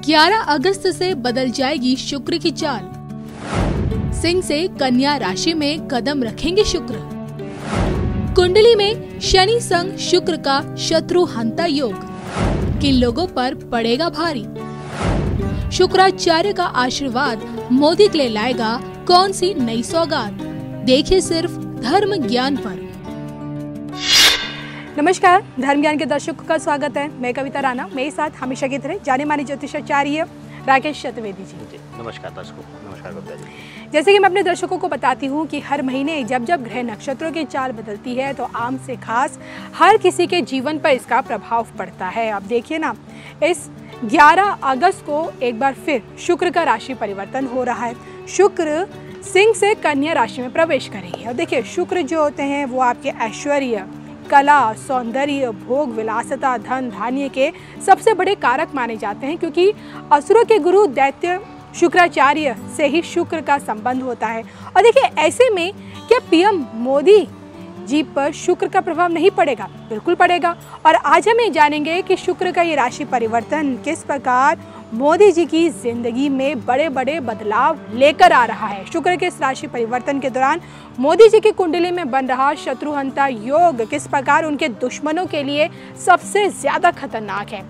11 अगस्त से बदल जाएगी शुक्र की चाल। सिंह से कन्या राशि में कदम रखेंगे शुक्र। कुंडली में शनि संग शुक्र का शत्रु हंता योग किन लोगों पर पड़ेगा भारी। शुक्राचार्य का आशीर्वाद मोदी के लिए लाएगा कौन सी नई सौगात। देखिए सिर्फ धर्म ज्ञान पर। नमस्कार, धर्म ज्ञान के दर्शकों का स्वागत है। मैं कविता राणा, मेरे साथ हमेशा की तरह जाने माने ज्योतिषाचार्य राकेश चतुर्वेदी जी। नमस्कार दर्शकों। नमस्कार कविता जी। जैसे कि मैं अपने दर्शकों को बताती हूँ कि हर महीने जब जब ग्रह नक्षत्रों की चाल बदलती है तो आम से खास हर किसी के जीवन पर इसका प्रभाव पड़ता है। अब देखिए ना, इस 11 अगस्त को एक बार फिर शुक्र का राशि परिवर्तन हो रहा है। शुक्र सिंह से कन्या राशि में प्रवेश करेंगे। और देखिए, शुक्र जो होते हैं वो आपके ऐश्वर्य, कला, सौंदर्य, भोग विलासता, धन धान्य के सबसे बड़े कारक माने जाते हैं, क्योंकि असुरों के गुरु दैत्य शुक्राचार्य से ही शुक्र का संबंध होता है। और देखिए, ऐसे में क्या पीएम मोदी जी पर शुक्र का प्रभाव नहीं पड़ेगा? बिल्कुल पड़ेगा। और आज हम ये जानेंगे कि शुक्र का ये राशि परिवर्तन किस प्रकार मोदी जी की जिंदगी में बड़े बड़े बदलाव लेकर आ रहा है। शुक्र के इस राशि परिवर्तन के दौरान मोदी जी की कुंडली में बन रहा शत्रुहंता योग किस प्रकार उनके दुश्मनों के लिए सबसे ज्यादा खतरनाक है।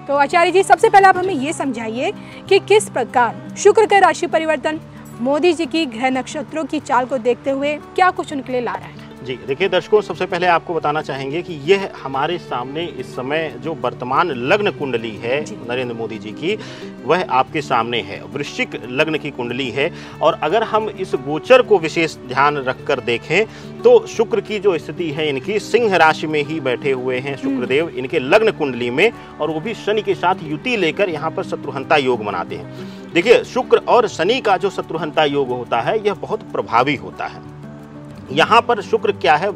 तो आचार्य जी, सबसे पहले आप हमें ये समझाइए कि किस प्रकार शुक्र का राशि परिवर्तन मोदी जी की ग्रह नक्षत्रों की चाल को देखते हुए क्या कुछ उनके लिए ला रहा है। जी देखिए दर्शकों, सबसे पहले आपको बताना चाहेंगे कि यह हमारे सामने इस समय जो वर्तमान लग्न कुंडली है नरेंद्र मोदी जी की, वह आपके सामने है। वृश्चिक लग्न की कुंडली है। और अगर हम इस गोचर को विशेष ध्यान रखकर देखें तो शुक्र की जो स्थिति है इनकी सिंह राशि में ही बैठे हुए हैं शुक्रदेव इनके लग्न कुंडली में, और वो भी शनि के साथ युति लेकर यहाँ पर शत्रुहंता योग बनाते हैं। देखिए, शुक्र और शनि का जो शत्रुहंता योग होता है यह बहुत प्रभावी होता है। यहाँ पर शुक्र क्या है?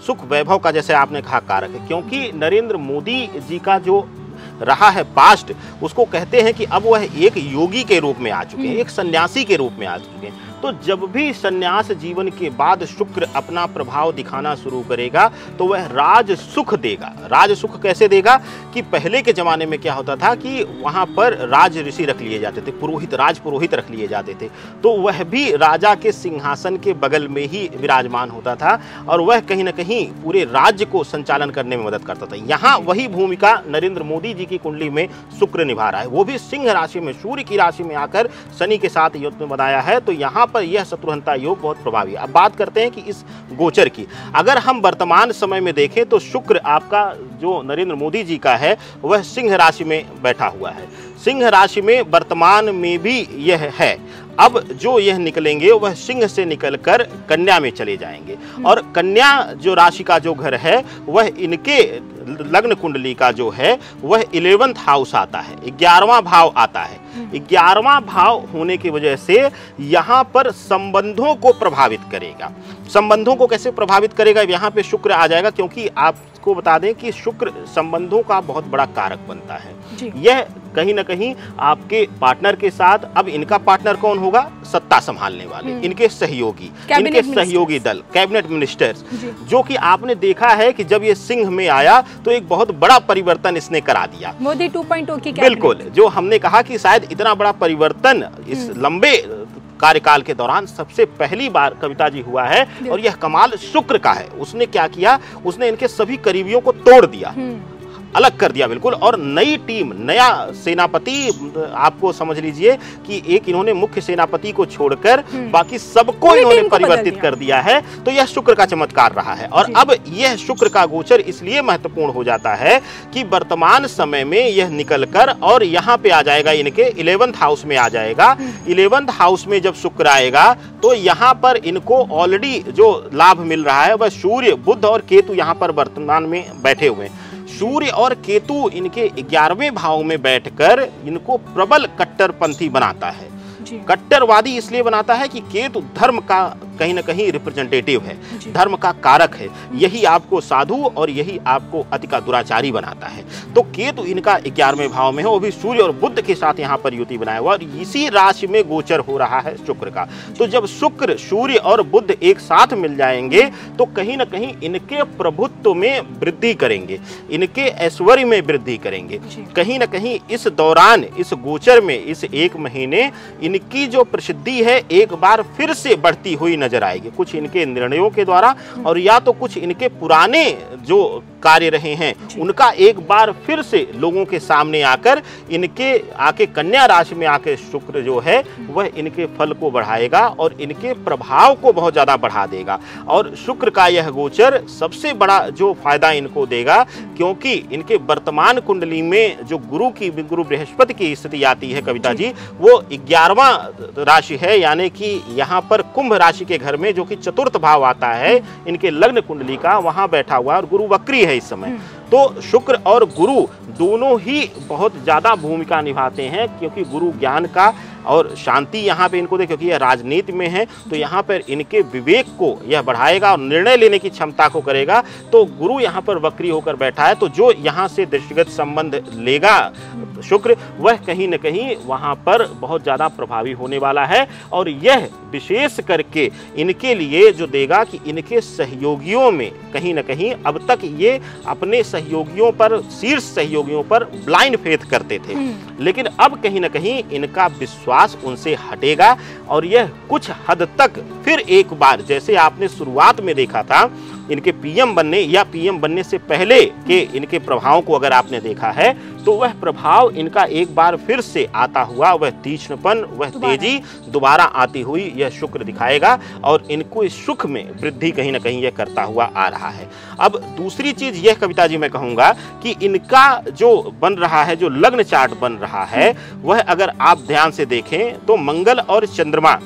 सुख वैभव का, जैसे आपने कहा, कारक है। क्योंकि नरेंद्र मोदी जी का जो रहा है पास्ट, उसको कहते हैं कि अब वह एक योगी के रूप में आ चुके हैं, एक सन्यासी के रूप में आ चुके हैं। तो जब भी सन्यास जीवन के बाद शुक्र अपना प्रभाव दिखाना शुरू करेगा तो वह राज सुख देगा। राज सुख कैसे देगा कि पहले के जमाने में क्या होता था कि वहाँ पर राज ऋषि रख लिए जाते थे, पुरोहित, राज पुरोहित रख लिए जाते थे। तो वह भी राजा के सिंहासन के बगल में ही विराजमान होता था और वह कहीं ना कहीं पूरे राज्य को संचालन करने में मदद करता था। यहाँ वही भूमिका नरेंद्र मोदी जी की कुंडली में शुक्र निभा रहा है। वो भी सिंह राशि में, सूर्य की राशि में आकर शनि के साथ युद्ध बनाया है। तो यहाँ पर यह शत्रुहंता योग बहुत प्रभावी है। अब बात करते हैं कि इस गोचर की। अगर हम वर्तमान समय में देखें तो शुक्र आपका जो नरेंद्र मोदी जी का है वह सिंह राशि में बैठा हुआ है। सिंह राशि में वर्तमान में भी यह है। अब जो यह निकलेंगे वह सिंह से निकलकर कन्या में चले जाएंगे। और कन्या जो राशि का जो घर है वह इनके लग्न कुंडली का जो है वह 11th हाउस आता है, 11वां भाव आता है। 11वां भाव होने की वजह से यहाँ पर संबंधों को प्रभावित करेगा। संबंधों को कैसे प्रभावित करेगा? यहाँ पे शुक्र आ जाएगा, क्योंकि आपको बता दें कि शुक्र संबंधों का बहुत बड़ा कारक बनता है। यह कहीं ना कहीं आपके पार्टनर के साथ, अब इनका पार्टनर कौन होगा? सत्ता संभालने वाले, इनके सहयोगी, इनके सहयोगी दल, कैबिनेट मिनिस्टर्स, जो कि आपने देखा है कि जब ये सिंह में आया तो एक बहुत बड़ा परिवर्तन इसने करा दिया। मोदी 2.0 की बिल्कुल, जो हमने कहा कि शायद इतना बड़ा परिवर्तन इस लंबे कार्यकाल के दौरान सबसे पहली बार कविता जी हुआ है। और यह कमाल शुक्र का है। उसने क्या किया? उसने इनके सभी करीबियों को तोड़ दिया, अलग कर दिया बिल्कुल। और नई टीम, नया सेनापति, आपको समझ लीजिए कि एक इन्होंने मुख्य सेनापति को छोड़कर बाकी सबको इन्होंने परिवर्तित कर दिया है। तो यह शुक्र का चमत्कार रहा है। और अब यह शुक्र का गोचर इसलिए महत्वपूर्ण हो जाता है कि वर्तमान समय में यह निकलकर और यहाँ पे आ जाएगा, इनके 11th हाउस में आ जाएगा। 11th हाउस में जब शुक्र आएगा तो यहाँ पर इनको ऑलरेडी जो लाभ मिल रहा है वह सूर्य, बुध और केतु यहाँ पर वर्तमान में बैठे हुए हैं। सूर्य और केतु इनके 11वें भाव में बैठकर इनको प्रबल कट्टरपंथी बनाता है। कट्टरवादी इसलिए बनाता है कि केतु धर्म का कहीं ना कहीं रिप्रेजेंटेटिव है, धर्म का कारक है, यही आपको साधु और यही आपको अति का दुराचारी बनाता है। तो केतु इनका 11वें भाव में है, वो भी सूर्य और बुध के साथ यहाँ पर युति बनाया हुआ और इसी राशि में गोचर हो रहा है शुक्र का। तो जब शुक्र, सूर्य और बुध एक साथ मिल जाएंगे तो कहीं ना कहीं इनके प्रभुत्व में वृद्धि करेंगे, इनके ऐश्वर्य में वृद्धि करेंगे। कहीं ना कहीं इस दौरान, इस गोचर में, इस एक महीने इनकी जो प्रसिद्धि है एक बार फिर से बढ़ती हुई नजर आएगी, कुछ इनके निर्णयों के द्वारा और या तो कुछ इनके पुराने जो कार्य रहे हैं उनका एक बार फिर से लोगों के सामने आकर इनके आके कन्या राशि में आके शुक्र जो है वह इनके फल को बढ़ाएगा और इनके प्रभाव को बहुत ज्यादा बढ़ा देगा। और शुक्र का यह गोचर सबसे बड़ा जो फायदा इनको देगा, क्योंकि इनके वर्तमान कुंडली में जो गुरु बृहस्पति की स्थिति आती है कविता जी, वो 11वां राशि है, यानी कि यहाँ पर कुंभ राशि के घर में जो कि चतुर्थ भाव आता है इनके लग्न कुंडली का, वहां बैठा हुआ और गुरु वक्री है इस समय। तो शुक्र और गुरु दोनों ही बहुत ज्यादा भूमिका निभाते हैं, क्योंकि गुरु ज्ञान का और शांति यहाँ पे इनको दे, क्योंकि यह राजनीति में है तो यहाँ पर इनके विवेक को यह बढ़ाएगा और निर्णय लेने की क्षमता को करेगा। तो गुरु यहाँ पर वक्री होकर बैठा है, तो जो यहाँ से दृष्टिगत संबंध लेगा शुक्र, वह कहीं न कहीं वहाँ पर बहुत ज़्यादा प्रभावी होने वाला है। और यह विशेष करके इनके लिए जो देगा कि इनके सहयोगियों में कहीं न कहीं अब तक ये अपने सहयोगियों पर, शीर्ष सहयोगियों पर ब्लाइंड फेथ करते थे, लेकिन अब कहीं न कहीं इनका विश्वास उनसे हटेगा और यह कुछ हद तक फिर एक बार, जैसे आपने शुरुआत में देखा था इनके पीएम बनने या पीएम बनने से पहले के इनके प्रभाव को अगर आपने देखा है तो वह प्रभाव इनका एक बार फिर से आता हुआ, वह तीक्ष्णपन, वह तेजी दोबारा आती हुई यह शुक्र दिखाएगा और इनको इस सुख में वृद्धि कहीं ना कहीं यह करता हुआ आ रहा है। अब दूसरी चीज यह कविता जी मैं कहूंगा कि इनका जो बन रहा है, जो लग्न चार्ट बन रहा है, वह अगर आप ध्यान से देखें तो मंगल और चंद्रमा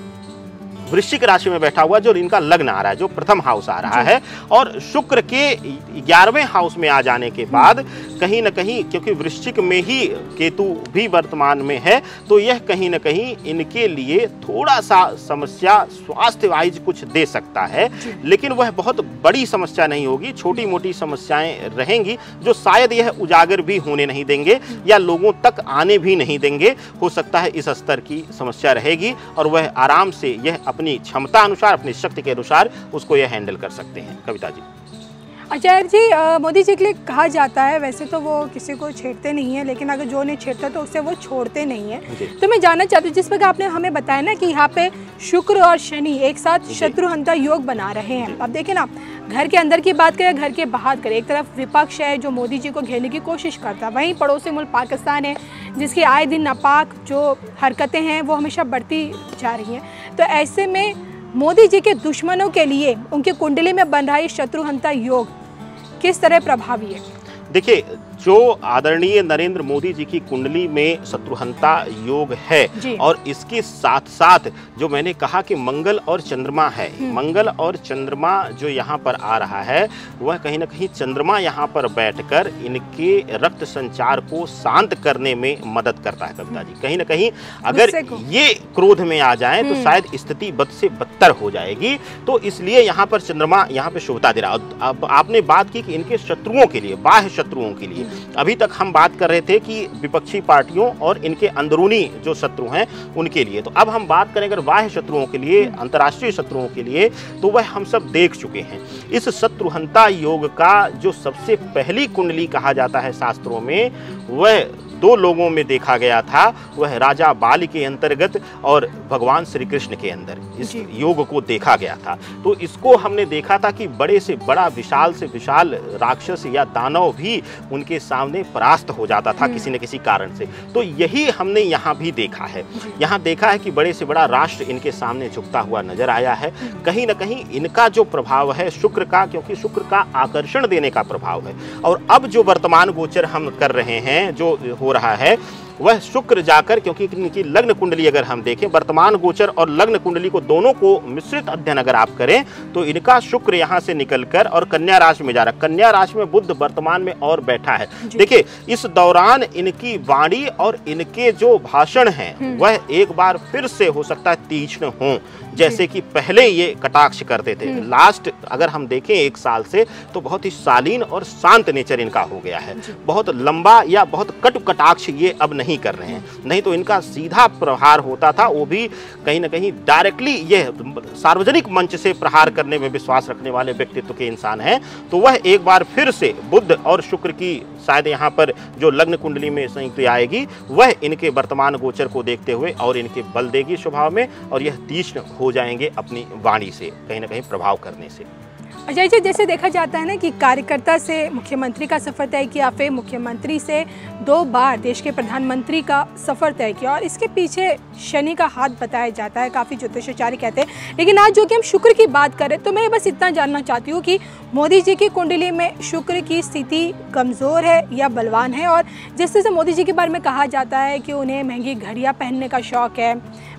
वृश्चिक राशि में बैठा हुआ जो इनका लग्न आ रहा है, जो प्रथम हाउस आ रहा है, और शुक्र के 11वें हाउस में आ जाने के बाद कहीं न कहीं, क्योंकि वृश्चिक में ही केतु भी वर्तमान में है, तो यह कहीं न कहीं इनके लिए थोड़ा सा समस्या स्वास्थ्य वाइज कुछ दे सकता है, लेकिन वह बहुत बड़ी समस्या नहीं होगी, छोटी मोटी समस्याएं रहेंगी जो शायद यह उजागर भी होने नहीं देंगे या लोगों तक आने भी नहीं देंगे। हो सकता है इस स्तर की समस्या रहेगी और वह आराम से यह अपनी क्षमता अनुसार, अपनी शक्ति के अनुसार उसको यह हैंडल कर सकते हैं। कविता जी। आचार्य जी, मोदी जी के लिए कहा जाता है, वैसे तो वो किसी को छेड़ते नहीं है, लेकिन अगर जो नहीं छेड़ता तो उससे वो छोड़ते नहीं है। तो मैं जानना चाहती हूँ, जिस प्रकार आपने हमें बताया ना कि यहाँ पे शुक्र और शनि एक साथ शत्रुहंता योग बना रहे हैं। अब देखें ना, घर के अंदर की बात करें, घर के बाहर करें, एक तरफ विपक्ष है जो मोदी जी को घेरने की कोशिश करता है, वहीं पड़ोसी मुल्क पाकिस्तान है जिसकी आए दिन नापाक जो हरकतें हैं वो हमेशा बढ़ती जा रही हैं। तो ऐसे में मोदी जी के दुश्मनों के लिए उनकी कुंडली में बन रहा शत्रुहंता योग किस तरह प्रभावी है? देखिए, जो आदरणीय नरेंद्र मोदी जी की कुंडली में शत्रुहंता योग है और इसके साथ साथ जो मैंने कहा कि मंगल और चंद्रमा है, मंगल और चंद्रमा जो यहाँ पर आ रहा है, वह कहीं ना कहीं चंद्रमा यहाँ पर बैठकर इनके रक्त संचार को शांत करने में मदद करता है। कविता जी, कहीं ना कहीं अगर ये क्रोध में आ जाए तो शायद स्थिति बद से बदतर हो जाएगी, तो इसलिए यहाँ पर चंद्रमा यहाँ पे शुभता दे रहा। अब आपने बात की कि इनके शत्रुओं के लिए, बाह्य शत्रुओं के लिए, अभी तक हम बात कर रहे थे कि विपक्षी पार्टियों और इनके अंदरूनी जो शत्रु हैं उनके लिए, तो अब हम बात करें अगर बाह्य शत्रुओं के लिए, अंतर्राष्ट्रीय शत्रुओं के लिए, तो वह हम सब देख चुके हैं। इस शत्रुहंता योग का जो सबसे पहली कुंडली कहा जाता है शास्त्रों में, वह दो लोगों में देखा गया था, वह राजा बाल के अंतर्गत और भगवान श्री कृष्ण के अंदर इस योग को देखा गया था। तो इसको हमने देखा था कि बड़े से बड़ा, विशाल से विशाल राक्षस या दानव भी उनके सामने परास्त हो जाता था किसी न किसी कारण से। तो यही हमने यहाँ भी देखा है। यहाँ देखा है कि बड़े से बड़ा राष्ट्र इनके सामने झुकता हुआ नजर आया है। कहीं ना कहीं इनका जो प्रभाव है शुक्र का, क्योंकि शुक्र का आकर्षण देने का प्रभाव है, और अब जो वर्तमान गोचर हम कर रहे हैं, जो हो रहा है, वह शुक्र जाकर, क्योंकि इनकी लग्न कुंडली अगर हम देखें, वर्तमान गोचर और लग्न कुंडली को दोनों को मिश्रित अध्ययन अगर आप करें तो इनका शुक्र यहाँ से निकलकर और कन्या राशि में जा रहा है। कन्या राशि में बुध वर्तमान में और बैठा है। देखिए इस दौरान इनकी वाणी और इनके जो भाषण हैं वह एक बार फिर से हो सकता है तीक्ष्ण हों, जैसे कि पहले ये कटाक्ष करते थे। लास्ट अगर हम देखें 1 साल से तो बहुत ही शालीन और शांत नेचर इनका हो गया है। बहुत लंबा या बहुत कटु कटाक्ष ये अब नहीं कर रहे हैं, नहीं तो इनका सीधा प्रहार होता था, वो भी कहीं ना कहीं डायरेक्टली ये सार्वजनिक मंच से प्रहार करने में विश्वास रखने वाले व्यक्तित्व के इंसान हैं। तो वह एक बार फिर से बुध और शुक्र की शायद यहाँ पर जो लग्न कुंडली में संयुक्त आएगी वह इनके वर्तमान गोचर को देखते हुए और इनके बल देगी स्वभाव में, और यह तीक्ष्ण हो जाएंगे अपनी वाणी से कहीं ना कहीं प्रभाव करने से। अजय जी, जैसे देखा जाता है ना कि कार्यकर्ता से मुख्यमंत्री का सफ़र तय किया, फिर मुख्यमंत्री से 2 बार देश के प्रधानमंत्री का सफ़र तय किया, और इसके पीछे शनि का हाथ बताया जाता है, काफ़ी ज्योतिषाचार्य कहते हैं। लेकिन आज जो कि हम शुक्र की बात करें तो मैं बस इतना जानना चाहती हूँ कि मोदी जी की कुंडली में शुक्र की स्थिति कमज़ोर है या बलवान है। और जिस तरह से मोदी जी के बारे में कहा जाता है कि उन्हें महंगी घड़ियाँ पहनने का शौक़ है,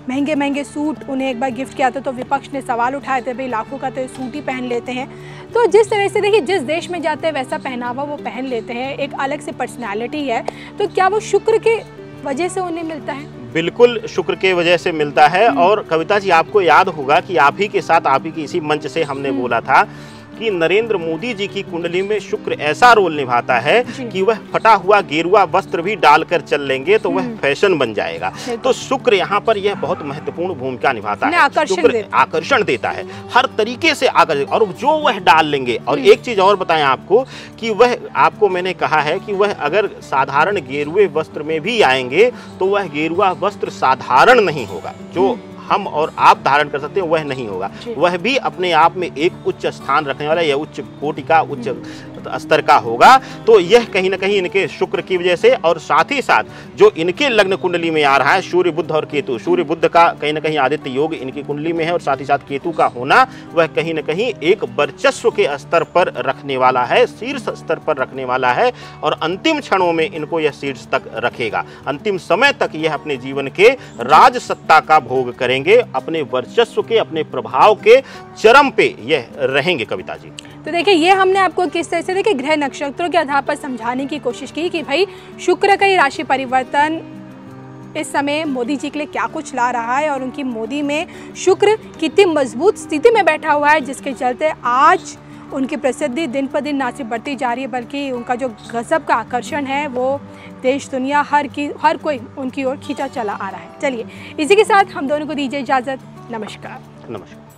महंगे महंगे सूट उन्हें एक बार गिफ्ट किया था तो विपक्ष ने सवाल उठाए थे, भाई लाखों का तो सूट ही पहन लेते हैं। तो जिस तरह से देखिए जिस देश में जाते हैं वैसा पहनावा वो पहन लेते हैं, एक अलग से पर्सनालिटी है, तो क्या वो शुक्र के वजह से उन्हें मिलता है? बिल्कुल शुक्र के वजह से मिलता है। और कविता जी, आपको याद होगा कि आप ही के साथ आप ही की इसी मंच से हमने बोला था कि नरेंद्र मोदी जी की कुंडली में शुक्र ऐसा रोल निभाता है कि वह फटा हुआ गेरुआ वस्त्र भी डालकर चल लेंगे तो वह फैशन बन जाएगा। तो शुक्र यहाँ पर यह बहुत महत्वपूर्ण भूमिका निभाता है। शुक्र आकर्षण देता है हर तरीके से आकर्षण, और जो वह डाल लेंगे। और एक चीज और बताएं आपको कि वह, आपको मैंने कहा है कि वह अगर साधारण गेरुए वस्त्र में भी आएंगे तो वह गेरुआ वस्त्र साधारण नहीं होगा, जो हम और आप धारण कर सकते हैं वह नहीं होगा, वह भी अपने आप में एक उच्च स्थान रखने वाला या उच्च कोटि का, उच्च स्तर का होगा। तो यह कहीं ना कहीं इनके शुक्र की वजह से, और साथ ही साथ जो इनके लग्न कुंडली में आ रहा है सूर्य बुध और केतु, सूर्य बुध का कहीं ना कहीं आदित्य योग इनकी कुंडली में है, और साथ ही साथ केतु का होना वह कहीं ना कहीं एक वर्चस्व के स्तर पर रखने वाला है, शीर्ष स्तर पर रखने वाला है, और अंतिम क्षणों में इनको यह शीर्ष तक रखेगा। अंतिम समय तक यह अपने जीवन के राज सत्ता का भोग करेंगे, अपने वर्चस्व के, अपने प्रभाव के चरम पे यह रहेंगे। कविता जी, तो देखिए ये हमने आपको किस तरह से देखिए ग्रह नक्षत्रों के आधार पर समझाने की कोशिश की कि भाई शुक्र का ये राशि परिवर्तन इस समय मोदी जी के लिए क्या कुछ ला रहा है, और उनकी मोदी में शुक्र कितनी मजबूत स्थिति में बैठा हुआ है, जिसके चलते आज उनकी प्रसिद्धि दिन पर दिन ना सिर्फ बढ़ती जा रही है बल्कि उनका जो गजब का आकर्षण है वो देश दुनिया हर कोई उनकी ओर खींचा चला आ रहा है। चलिए इसी के साथ हम दोनों को दीजिए इजाज़त। नमस्कार। नमस्कार।